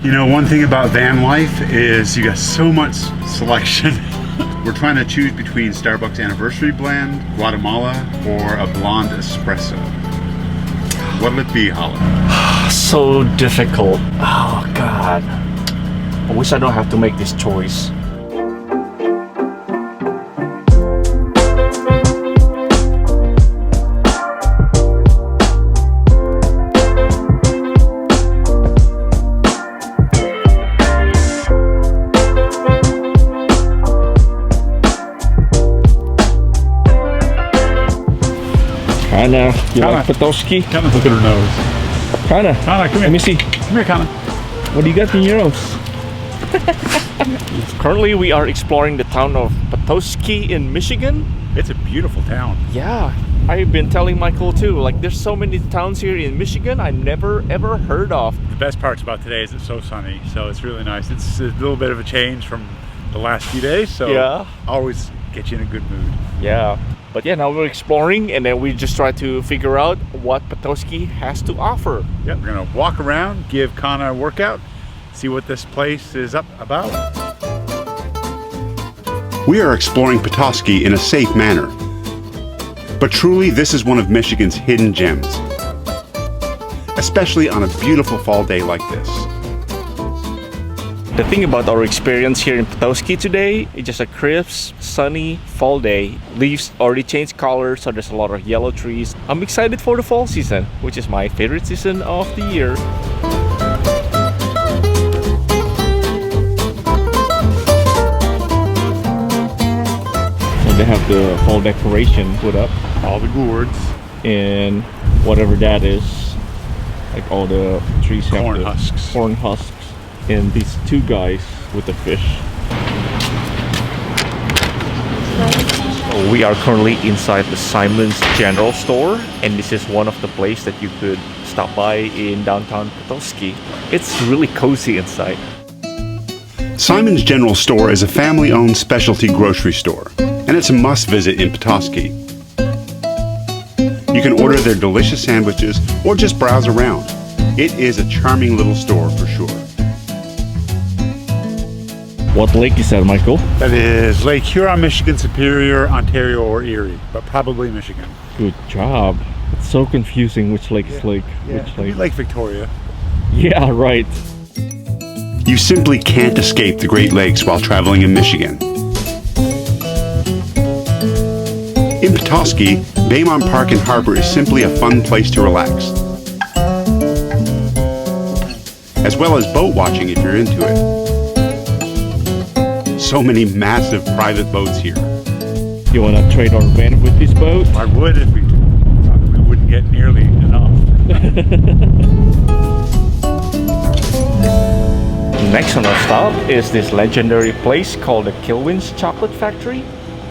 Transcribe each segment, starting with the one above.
You know, one thing about Vanlife is you got so much selection. We're trying to choose between Starbucks Anniversary Blend, Guatemala, or a blonde espresso. What'll it be, Holly? So difficult. Oh God. I wish I don't have to make this choice. Kinda. You like Petoskey? Kinda, look at her nose. Kinda. Kana, come here. Let me see. Come here, Kana. What do you got in your nose? Currently we are exploring the town of Petoskey in Michigan. It's a beautiful town. Yeah, I've been telling Michael too, like there's so many towns here in Michigan I never ever heard of. The best parts about today is it's so sunny, so it's really nice. It's a little bit of a change from the last few days, so yeah, always get you in a good mood. Yeah, but yeah, now we're exploring and then we just try to figure out what Petoskey has to offer. Yep, we're gonna walk around, give Kana a workout, see what this place is about. We are exploring Petoskey in a safe manner. But truly, this is one of Michigan's hidden gems, especially on a beautiful fall day like this. The thing about our experience here in Petoskey today, it's just a crisp, sunny fall day. Leaves already changed color, so there's a lot of yellow trees. I'm excited for the fall season, which is my favorite season of the year. They have the fall decoration put up, All the gourds, and whatever that is, like all the trees have corn the husks. corn husks, and these two guys with the fish. We are currently inside the Symons general store, and this is one of the places that you could stop by in downtown Petoskey. It's really cozy inside. Symons General Store is a family-owned specialty grocery store, and it's a must-visit in Petoskey. You can order their delicious sandwiches or just browse around. It is a charming little store for sure. What lake is that, Michael? That is Lake Huron, Michigan, Superior, Ontario, or Erie, but probably Michigan. Good job. It's so confusing which lake is lake. Yeah, Which lake? Lake Victoria. Yeah, right. You simply can't escape the Great Lakes while traveling in Michigan. In Petoskey, Bayfront Park and Harbor is simply a fun place to relax, as well as boat watching if you're into it. So many massive private boats here. You want to trade our van with this boat? I would if we wouldn't get nearly enough. Next on our stop is this legendary place called the Kilwins Chocolate Factory.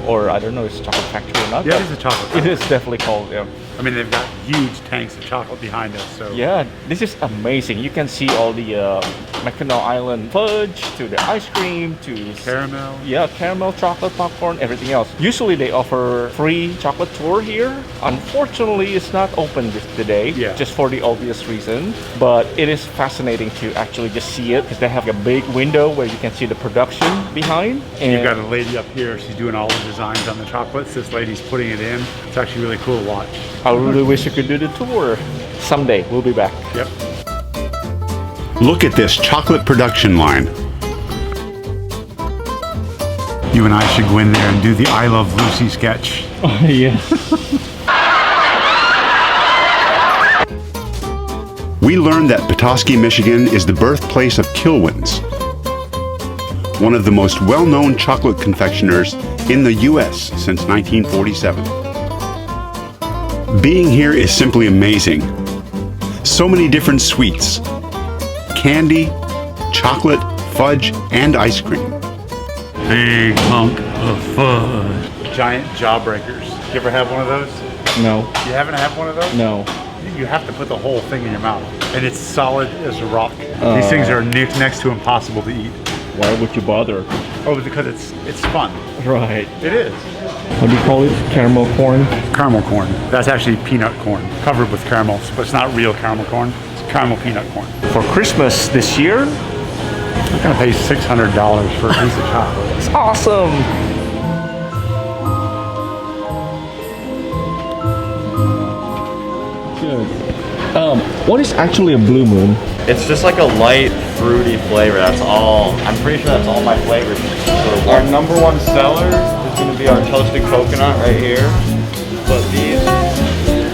Or I don't know if it's chocolate factory or not. Yeah, it is a chocolate factory. It is definitely called, yeah. I mean, they've got huge tanks of chocolate behind us, so... Yeah, this is amazing. You can see all the Mackinac Island fudge, to the ice cream, to... Caramel. Yeah, caramel, chocolate, popcorn, everything else. Usually they offer free chocolate tour here. Unfortunately, it's not open today, just for the obvious reason. But it is fascinating to actually just see it, because they have a big window where you can see the production behind. And you've got a lady up here, she's doing all the designs on the chocolates. This lady's putting it in. It's actually really cool to watch. I really wish you could do the tour. Someday, we'll be back. Yep. Look at this chocolate production line. You and I should go in there and do the I Love Lucy sketch. Oh, yes. We learned that Petoskey, Michigan is the birthplace of Kilwins, one of the most well-known chocolate confectioners in the U.S. since 1947. Being here is simply amazing. So many different sweets, candy, chocolate, fudge, and ice cream. Big hunk of fudge. Giant jawbreakers. You ever have one of those? No. You haven't had one of those? No. You have to put the whole thing in your mouth, and it's solid as a rock. These things are next to impossible to eat. Why would you bother? Oh, because it's fun. Right. It is. What do you call it? Caramel corn? Caramel corn. That's actually peanut corn, covered with caramels, but it's not real caramel corn. It's caramel peanut corn. For Christmas this year, I'm gonna pay $600 for a piece of chocolate. It's awesome. Good. What is actually a blue moon? It's just like a light, fruity flavor. That's all. I'm pretty sure that's all my flavors. So our #1 seller is going to be our toasted coconut right here. But these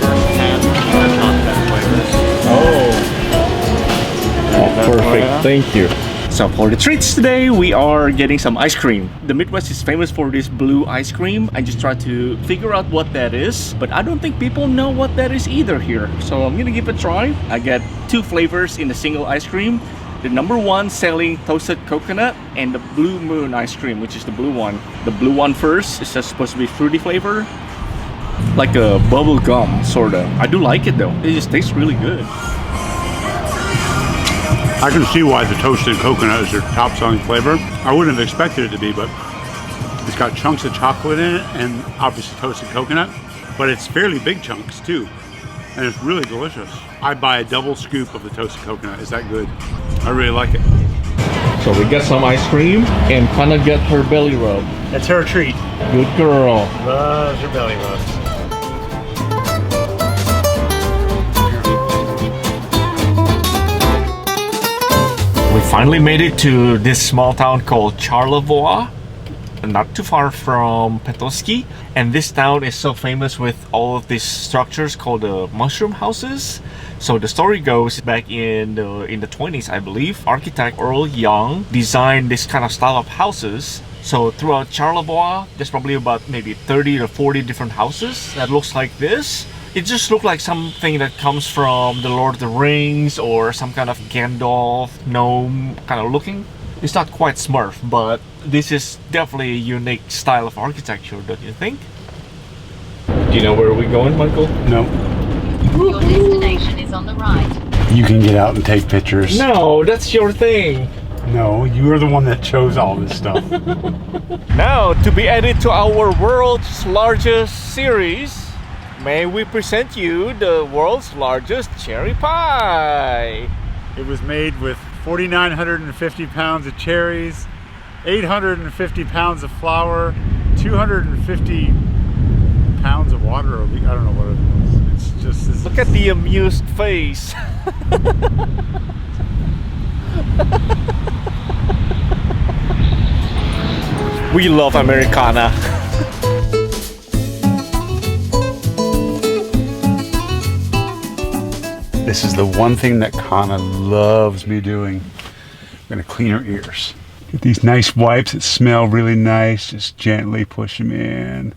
first 10 are our top 10 flavors. Oh, perfect. Thank you. So for the treats today, we are getting some ice cream. The Midwest is famous for this blue ice cream. I just tried to figure out what that is, but I don't think people know what that is either here. So I'm gonna give it a try. I get 2 flavors in a single ice cream. The #1 selling toasted coconut and the blue moon ice cream, which is the blue one. The blue one first is just supposed to be fruity flavor, like a bubble gum sorta. I do like it though. It just tastes really good. I can see why the toasted coconut is their top selling flavor. I wouldn't have expected it to be, but it's got chunks of chocolate in it and obviously toasted coconut, but it's fairly big chunks too. And it's really delicious. I buy a double scoop of the toasted coconut. It's that good. I really like it. So we got some ice cream and kind of get her belly rub. It's her treat. Good girl. Loves her belly rubs. We finally made it to this small town called Charlevoix, not too far from Petoskey. And this town is so famous with all of these structures called the mushroom houses. So the story goes back in the 20s, I believe, Architect Earl Young designed this kind of style of houses. So throughout Charlevoix, there's probably about maybe 30 to 40 different houses that looks like this. It just looked like something that comes from the Lord of the Rings or some kind of Gandalf gnome kind of looking. It's not quite Smurf, but this is definitely a unique style of architecture, don't you think? Do you know where we're going, Michael? No. Your destination is on the right. You can get out and take pictures. No, that's your thing. No, you are the one that chose all this stuff. Now, to be added to our world's largest series, may we present you the world's largest cherry pie. It was made with 4,950 pounds of cherries, 850 pounds of flour, 250 pounds of water. I don't know what it was. It's just this. Look at the amused face. We love Americana. This is the one thing that Kana loves me doing. I'm gonna clean her ears. Get these nice wipes that smell really nice, just gently push them in.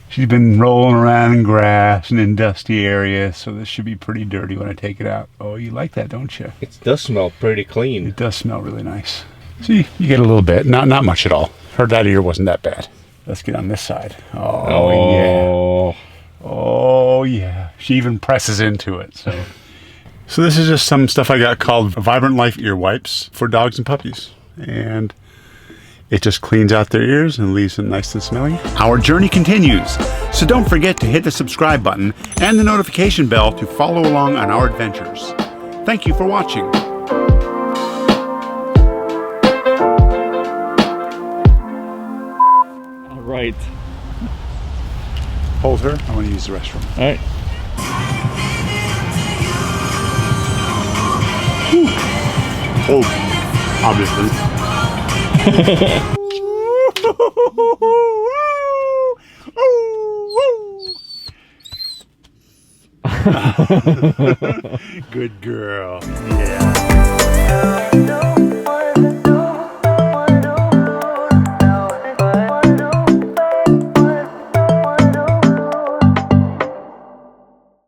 She's been rolling around in grass and in dusty areas, so this should be pretty dirty when I take it out. Oh, you like that, don't you? It does smell pretty clean. It does smell really nice. See, you get a little bit, not much at all. Her that ear wasn't that bad. Let's get on this side. Oh yeah. Oh yeah. She even presses into it, so. So this is just some stuff I got called Vanlife ear wipes for dogs and puppies. And it just cleans out their ears and leaves them nice and smelly. Our journey continues, so don't forget to hit the subscribe button and the notification bell to follow along on our adventures. Thank you for watching. All right. Hold her. I want to use the restroom. All right. Oh, obviously. Good girl. Yeah.